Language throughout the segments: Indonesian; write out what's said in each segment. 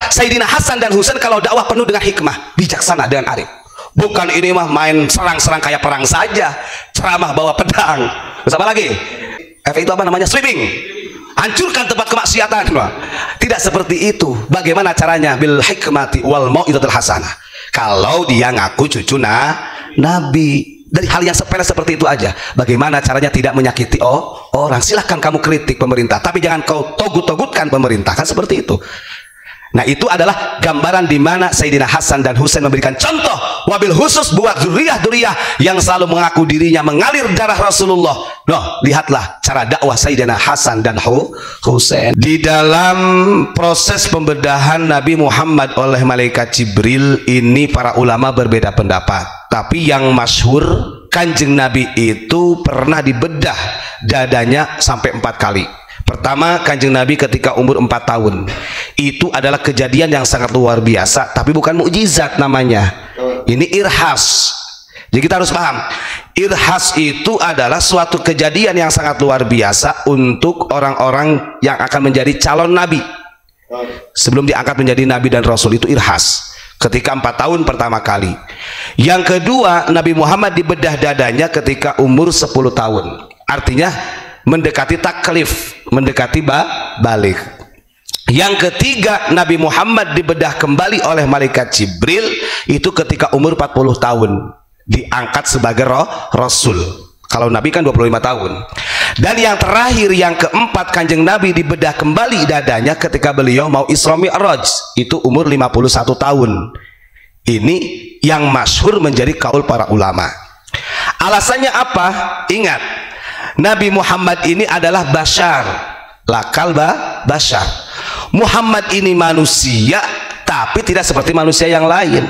Sayyidina Hasan dan Husain kalau dakwah penuh dengan hikmah, bijaksana dengan arif. Bukan ini mah main serang-serang kayak perang saja, ceramah bawa pedang. Terus apa lagi? Itu apa namanya? Sweeping. Hancurkan tempat kemaksiatan. Tidak seperti itu. Bagaimana caranya? Bil hikmati wal mau'izatil hasanah. Kalau dia ngaku cucu Nabi, dari hal yang sepele seperti itu aja. Bagaimana caranya tidak menyakiti orang? Silahkan kamu kritik pemerintah, tapi jangan kau togut-togutkan pemerintah, kan seperti itu. Nah, itu adalah gambaran di mana Sayyidina Hasan dan Husain memberikan contoh, wabil khusus buat zuriyah-zuriyah yang selalu mengaku dirinya mengalir darah Rasulullah. Loh, lihatlah cara dakwah Sayyidina Hasan dan Husain. Di dalam proses pembedahan Nabi Muhammad oleh malaikat Jibril ini para ulama berbeda pendapat. Tapi yang masyhur, Kanjeng Nabi itu pernah dibedah dadanya sampai 4 kali. Pertama, Kanjeng Nabi ketika umur 4 tahun. Itu adalah kejadian yang sangat luar biasa, tapi bukan mukjizat namanya. Ini irhas. Jadi kita harus paham, irhas itu adalah suatu kejadian yang sangat luar biasa untuk orang-orang yang akan menjadi calon nabi. Sebelum diangkat menjadi nabi dan rasul, itu irhas. Ketika 4 tahun pertama kali. Yang kedua, Nabi Muhammad dibedah dadanya ketika umur 10 tahun. Artinya mendekati taklif, mendekati balik. Yang ketiga, Nabi Muhammad dibedah kembali oleh malaikat Jibril itu ketika umur 40 tahun, diangkat sebagai rasul. Kalau Nabi kan 25 tahun. Dan yang terakhir, yang keempat, Kanjeng Nabi dibedah kembali dadanya ketika beliau mau Isra Mi'raj, itu umur 51 tahun. Ini yang masyhur menjadi kaul para ulama. Alasannya apa? Ingat, Nabi Muhammad ini adalah bashar, lakal bashar. Muhammad ini manusia, tapi tidak seperti manusia yang lain.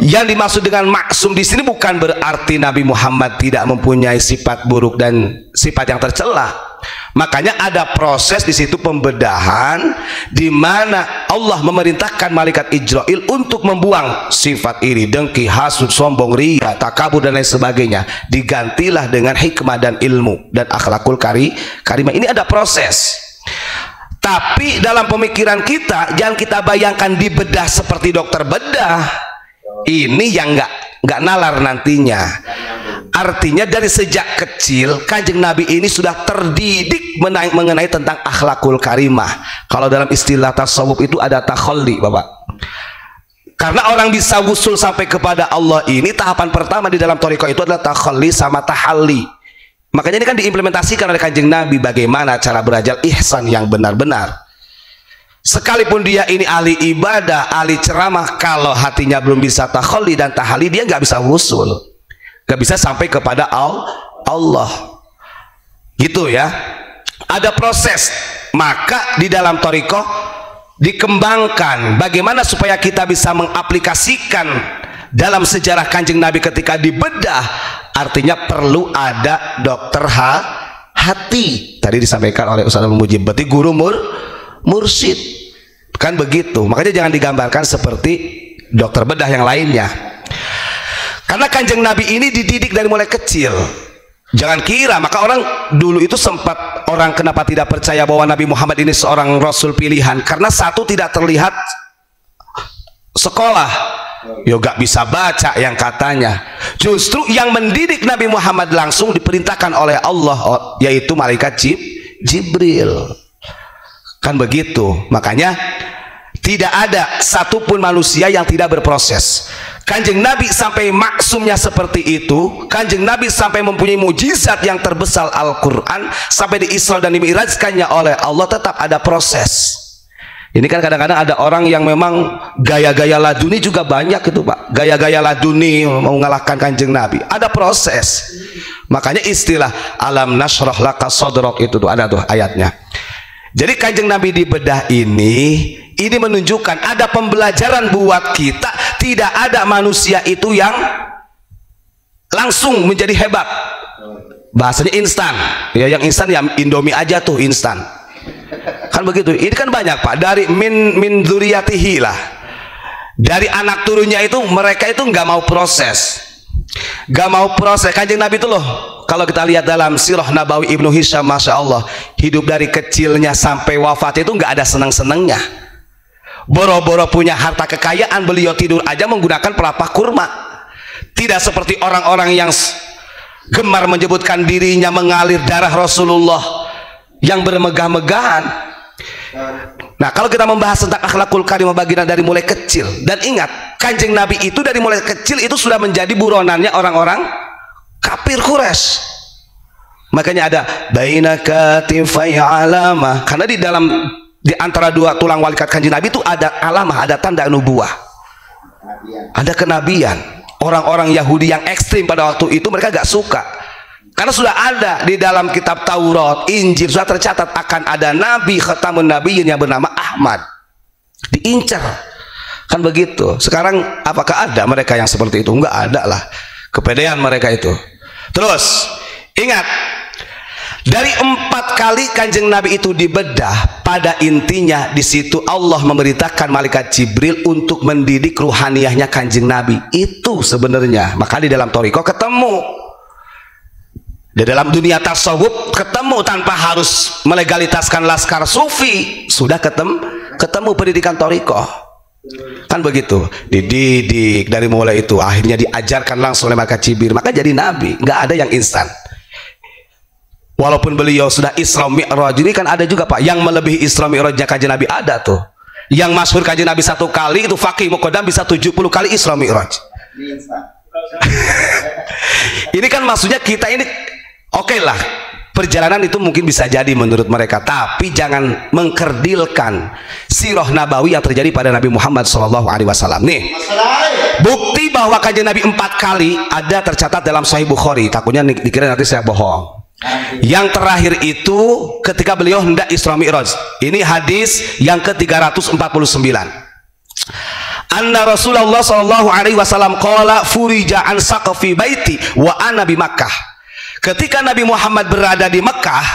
Yang dimaksud dengan maksum di sini bukan berarti Nabi Muhammad tidak mempunyai sifat buruk dan sifat yang tercela. Makanya ada proses di situ pembedahan, di mana Allah memerintahkan malaikat Ijrail untuk membuang sifat iri, dengki, hasud, sombong, riya, takabur dan lain sebagainya. Digantilah dengan hikmah dan ilmu dan akhlakul karimah. Ini ada proses. Tapi dalam pemikiran kita, jangan kita bayangkan dibedah seperti dokter bedah. Ini yang nggak nalar nantinya. Artinya dari sejak kecil Kanjeng Nabi ini sudah terdidik mengenai tentang akhlakul karimah. Kalau dalam istilah tasawuf itu ada takhalli, Bapak. Karena orang bisa wusul sampai kepada Allah ini, tahapan pertama di dalam thariqah itu adalah takhalli sama tahalli. Makanya ini kan diimplementasikan oleh Kanjeng Nabi, bagaimana cara belajar ihsan yang benar-benar. Sekalipun dia ini ahli ibadah, ahli ceramah, kalau hatinya belum bisa takhalli dan tahalli, dia nggak bisa wusul, nggak bisa sampai kepada Allah. Gitu ya. Ada proses. Maka di dalam thariqah dikembangkan bagaimana supaya kita bisa mengaplikasikan dalam sejarah Kanjeng Nabi ketika dibedah. Artinya perlu ada dokter hati. Tadi disampaikan oleh Ustaz Mujib, berarti guru mursyid, kan begitu. Makanya jangan digambarkan seperti dokter bedah yang lainnya. Karena Kanjeng Nabi ini dididik dari mulai kecil. Jangan kira, maka orang dulu itu sempat orang kenapa tidak percaya bahwa Nabi Muhammad ini seorang rasul pilihan, karena satu tidak terlihat sekolah, gak bisa baca yang katanya. Justru yang mendidik Nabi Muhammad langsung diperintahkan oleh Allah, yaitu malaikat Jibril. Kan begitu. Makanya tidak ada satupun manusia yang tidak berproses. Kanjeng Nabi sampai maksumnya seperti itu. Kanjeng Nabi sampai mempunyai mujizat yang terbesar Al-Quran, sampai di Isra dan Mi'rajkannya oleh Allah, tetap ada proses. Ini kan kadang-kadang ada orang yang memang gaya-gaya laduni juga banyak itu, Pak. Gaya-gaya laduni mau mengalahkan Kanjeng Nabi. Ada proses. Makanya istilah alam nashrah laka sadrak itu tuh ada tuh ayatnya. Jadi Kanjeng Nabi dibedah ini menunjukkan ada pembelajaran buat kita. Tidak ada manusia itu yang langsung menjadi hebat. Bahasanya instan. Ya, yang instan ya Indomie aja tuh instan. Kan begitu. Ini kan banyak, Pak. Dari min dzurriyyatihi lah. Dari anak turunnya itu mereka itu nggak mau proses. Gak mau proses. Kanjeng Nabi itu loh, kalau kita lihat dalam Sirah Nabawi Ibnu Hisham, Masya Allah, hidup dari kecilnya sampai wafat itu nggak ada senang-senangnya. Boro-boro punya harta kekayaan, beliau tidur aja menggunakan pelepah kurma. Tidak seperti orang-orang yang gemar menyebutkan dirinya mengalir darah Rasulullah yang bermegah-megahan. Nah, kalau kita membahas tentang akhlakul karimah baginda dari mulai kecil, dan ingat, Kanjeng Nabi itu dari mulai kecil itu sudah menjadi buronannya orang-orang kafir Quraisy. Makanya ada baina katifai alamah, karena di antara dua tulang walikat Kanjeng Nabi itu ada alamah, ada tanda nubuah, ada kenabian. Orang-orang Yahudi yang ekstrim pada waktu itu mereka gak suka, karena sudah ada di dalam kitab Taurat, Injil sudah tercatat akan ada nabi khatamun nabiyyin yang bernama Ahmad. Diincar kan begitu. Sekarang apakah ada mereka yang seperti itu? Enggak ada lah, kepedean mereka itu. Terus ingat, dari 4 kali Kanjeng Nabi itu dibedah, pada intinya di situ Allah memerintahkan malaikat Jibril untuk mendidik ruhaniyahnya Kanjeng Nabi. Itu sebenarnya. Maka di dalam Thariqah ketemu, di dalam dunia tasawuf ketemu, tanpa harus melegalitaskan laskar sufi, sudah ketemu pendidikan Thariqah. Kan begitu, dididik dari mulai itu, akhirnya diajarkan langsung oleh malaikat Jibril, maka jadi nabi. Nggak ada yang instan. Walaupun beliau sudah Isra Mi'raj, ini kan ada juga Pak yang melebihi Isra Mi'rajnya Kanjeng Nabi, ada tuh. Yang masyhur Kanjeng Nabi 1 kali itu Faqih Muqaddam bisa 70 kali Isra Mi'raj. Ini kan maksudnya kita ini oke lah, perjalanan itu mungkin bisa jadi menurut mereka, tapi jangan mengkerdilkan sirah nabawi yang terjadi pada Nabi Muhammad SAW. Nih, bukti bahwa Kanjeng Nabi 4 kali ada tercatat dalam Sahih Bukhari. Takutnya dikira nanti saya bohong. Yang terakhir itu ketika beliau hendak Isra Mi'raj. Ini hadis yang ke-349. Anna Rasulullah sallallahu alaihi wasallam qala furija an saqfi baiti wa ana bi Makkah. Ketika Nabi Muhammad berada di Mekah,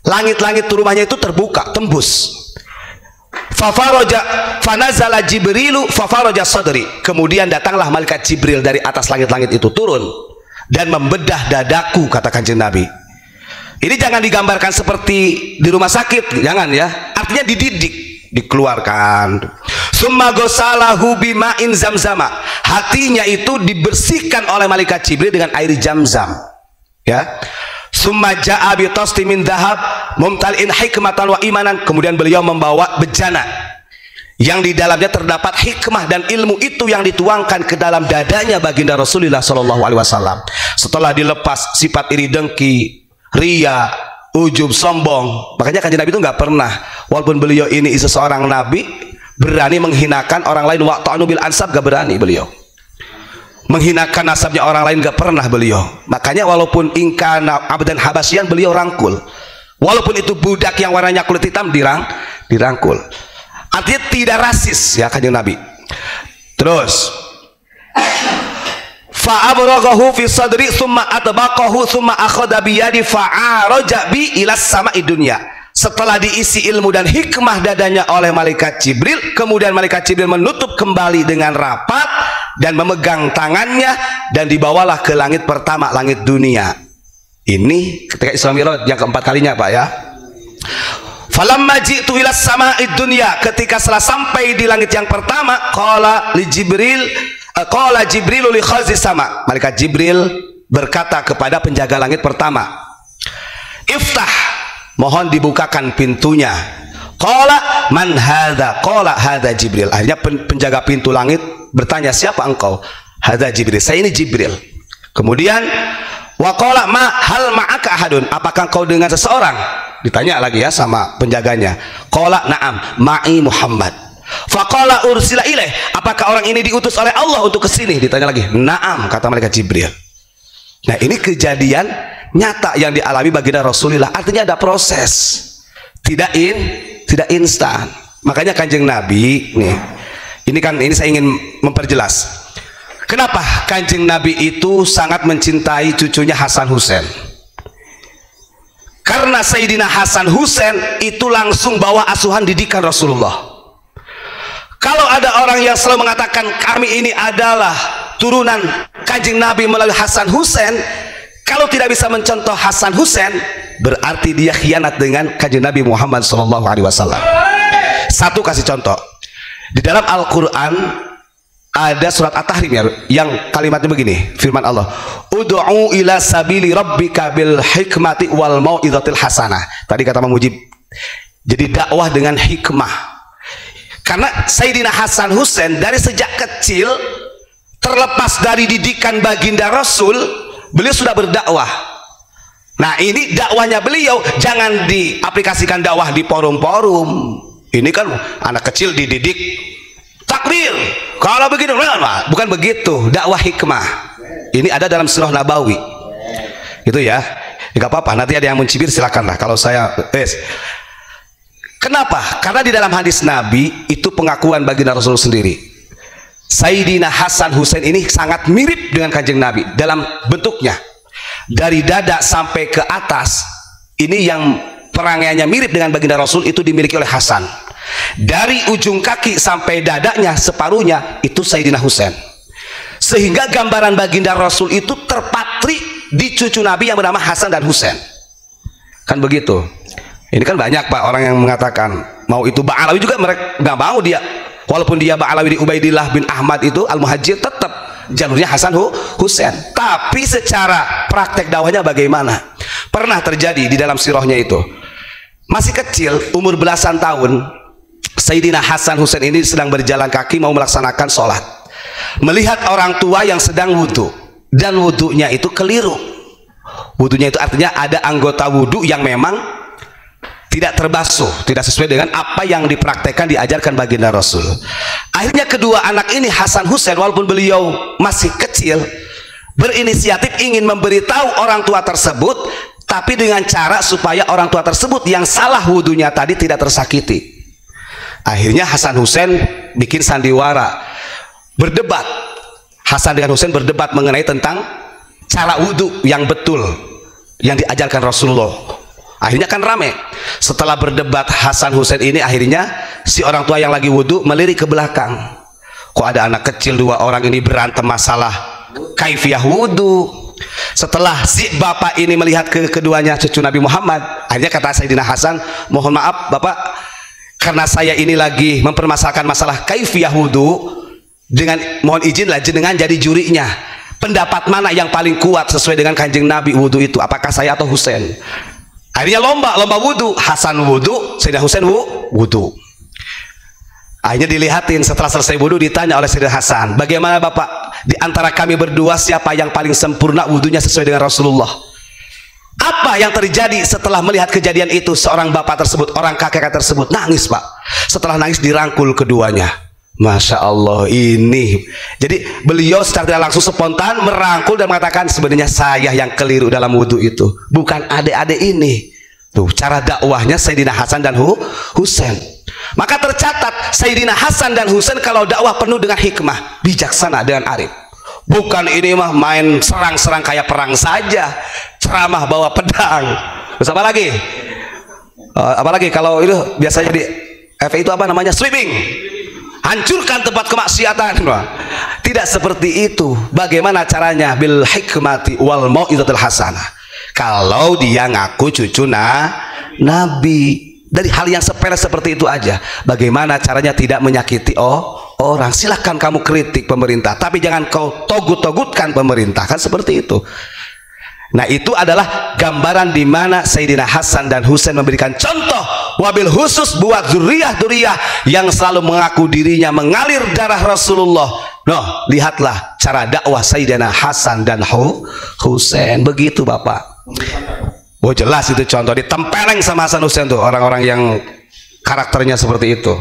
langit-langit rumahnya itu terbuka, tembus. Fafaraja fanazala Jibrilu fafaraja sadri. Kemudian datanglah malaikat Jibril dari atas langit-langit itu turun dan membedah dadaku, kata Kanjeng Nabi. Ini jangan digambarkan seperti di rumah sakit, jangan ya. Artinya dididik, dikeluarkan. Summa gosalahu bima'in zamzama. Hatinya itu dibersihkan oleh malaikat Jibril dengan air Zamzam. Ya. Summa ja'a bi tasti min dhahab mumtal'in hikmatan wa imanan. Kemudian beliau membawa bejana yang di dalamnya terdapat hikmah dan ilmu itu yang dituangkan ke dalam dadanya baginda Rasulullah SAW. Setelah dilepas sifat iri dengki, ria, ujub, sombong. Makanya Kanjeng Nabi itu nggak pernah, walaupun beliau ini seorang nabi, berani menghinakan orang lain. Wa ta'anu bil ansab, gak berani beliau. Menghinakan nasabnya orang lain gak pernah beliau. Makanya walaupun ingkana abdan habasyian, beliau rangkul. Walaupun itu budak yang warnanya kulit hitam, dirangkul. Artinya tidak rasis ya Kanjeng Nabi. Terus fa'abraghahu fi sadri thumma atbaqahu thumma akhadha bi yadi fa'araja bi ila sama'i dunya. Setelah diisi ilmu dan hikmah dadanya oleh malaikat Jibril, kemudian malaikat Jibril menutup kembali dengan rapat dan memegang tangannya dan dibawalah ke langit pertama, langit dunia. Ini ketika Isra Mi'raj yang keempat kalinya Pak ya. Falamma ji'tu ila sama'id dunya, ketika setelah sampai di langit yang pertama, qala li Jibril qala Jibril li khazis sama. Malaikat Jibril berkata kepada penjaga langit pertama, "Iftah," mohon dibukakan pintunya. Qala man hadza? Qala hadza Jibril. Akhirnya penjaga pintu langit bertanya, "Siapa engkau?" "Hadza Jibril." "Saya ini Jibril." Kemudian wa qala ma hal ma'aka ahadun? Apakah engkau dengan seseorang? Ditanya lagi ya sama penjaganya. Qala na'am ma'i Muhammad. Faqala ursila ilaih, apakah orang ini diutus oleh Allah untuk kesini? Ditanya lagi. Naam, kata malaikat Jibril. Nah, ini kejadian nyata yang dialami baginda Rasulullah. Artinya ada proses, tidak instan. Makanya Kanjeng Nabi nih, ini saya ingin memperjelas kenapa Kanjeng Nabi itu sangat mencintai cucunya Hasan Husain. Karena Sayyidina Hasan Husain itu langsung bawa asuhan didikan Rasulullah. Kalau ada orang yang selalu mengatakan kami ini adalah turunan Kanjeng Nabi melalui Hasan Husain, kalau tidak bisa mencontoh Hasan Husain, berarti dia khianat dengan Kanjeng Nabi Muhammad SAW. Satu, kasih contoh. Di dalam Al-Quran ada surat At-Tahrim ya, yang kalimatnya begini, firman Allah, ud'u ila sabili rabbika bil hikmati wal mau'izatil hasanah. Tadi kata Mang Mujib, jadi dakwah dengan hikmah. Karena Sayyidina Hasan Husain dari sejak kecil, terlepas dari didikan baginda Rasul, beliau sudah berdakwah. Nah, ini dakwahnya beliau jangan diaplikasikan dakwah di forum-forum. Ini kan anak kecil dididik takbir, kalau begitu bukan begitu. Dakwah hikmah ini ada dalam Sirah Nabawi itu ya. Nggak apa-apa, nanti ada yang mencibir silakanlah. Kalau saya kenapa? Karena di dalam hadis Nabi itu pengakuan baginda Rasul sendiri. Sayyidina Hasan Husain ini sangat mirip dengan kanjeng Nabi dalam bentuknya, dari dada sampai ke atas. Ini yang perangaiannya mirip dengan baginda Rasul itu dimiliki oleh Hasan. Dari ujung kaki sampai dadanya separuhnya itu Sayyidina Husain. Sehingga gambaran baginda Rasul itu terpatri di cucu Nabi yang bernama Hasan dan Husain. Kan begitu. Ini kan banyak Pak orang yang mengatakan mau itu Ba'alawi juga mereka nggak mau dia. Walaupun dia Ba'alawi di Ubaidillah bin Ahmad itu Al-Muhajir, tetap jalurnya Hasan Husain. Tapi secara praktek dakwahnya bagaimana? Pernah terjadi di dalam sirahnya itu. Masih kecil, umur belasan tahun, Sayyidina Hasan Husain ini sedang berjalan kaki mau melaksanakan sholat. Melihat orang tua yang sedang wudhu, dan wudhunya itu keliru. Wudhunya itu artinya ada anggota wudhu yang memang tidak terbasuh, tidak sesuai dengan apa yang dipraktekkan diajarkan baginda Rasul. Akhirnya kedua anak ini, Hasan Husain, walaupun beliau masih kecil, berinisiatif ingin memberitahu orang tua tersebut, tapi dengan cara supaya orang tua tersebut yang salah wudhunya tadi tidak tersakiti. Akhirnya Hasan Husain bikin sandiwara, berdebat. Hasan dengan Husain berdebat mengenai tentang cara wudhu yang betul yang diajarkan Rasulullah. Akhirnya kan rame. Setelah berdebat Hasan Husain ini, akhirnya si orang tua yang lagi wudhu melirik ke belakang. Kok ada anak kecil dua orang ini berantem masalah kaifiyah wudhu. Setelah si bapak ini melihat ke keduanya cucu Nabi Muhammad, akhirnya kata Sayyidina Hasan, mohon maaf Bapak, karena saya ini lagi mempermasalahkan masalah kaifiyah wudhu, dengan mohon izinlah jenengan jadi jurinya. Pendapat mana yang paling kuat sesuai dengan kanjeng Nabi wudhu itu, apakah saya atau Husain? Akhirnya lomba wudhu, Hasan wudhu, Sayyidina Husain wudhu. Akhirnya dilihatin, setelah selesai wudhu ditanya oleh Sayyidina Hasan, bagaimana Bapak, di antara kami berdua siapa yang paling sempurna wudhunya sesuai dengan Rasulullah? Apa yang terjadi setelah melihat kejadian itu? Seorang bapak tersebut, orang kakek tersebut nangis Pak. Setelah nangis dirangkul keduanya. Masya Allah, ini jadi beliau secara tidak langsung spontan merangkul dan mengatakan, sebenarnya saya yang keliru dalam wudhu itu, bukan adik-adik ini. Tuh cara dakwahnya Sayyidina Hasan dan Husain. Maka tercatat Sayyidina Hasan dan Husain kalau dakwah penuh dengan hikmah, bijaksana dengan arif. Bukan ini mah main serang-serang kayak perang saja, ceramah bawa pedang. Terus apa lagi? Apalagi kalau itu biasanya di FI itu apa namanya? Sweeping. Hancurkan tempat kemaksiatan. Tidak seperti itu. Bagaimana caranya? Bil hikmati wal mau'izatil hasanah. Kalau dia ngaku cucu Nabi, dari hal yang sepele seperti itu aja, bagaimana caranya tidak menyakiti orang? Silahkan kamu kritik pemerintah, tapi jangan kau togut-togutkan pemerintah, kan seperti itu. Nah, itu adalah gambaran di mana Sayyidina Hasan dan Husain memberikan contoh, wabil khusus buat zuriyah-zuriyah yang selalu mengaku dirinya mengalir darah Rasulullah. Noh, lihatlah cara dakwah Sayyidina Hasan dan Husain. Begitu Bapak. Oh jelas itu contoh, ditempeleng sama Hasan Husain tuh orang-orang yang karakternya seperti itu.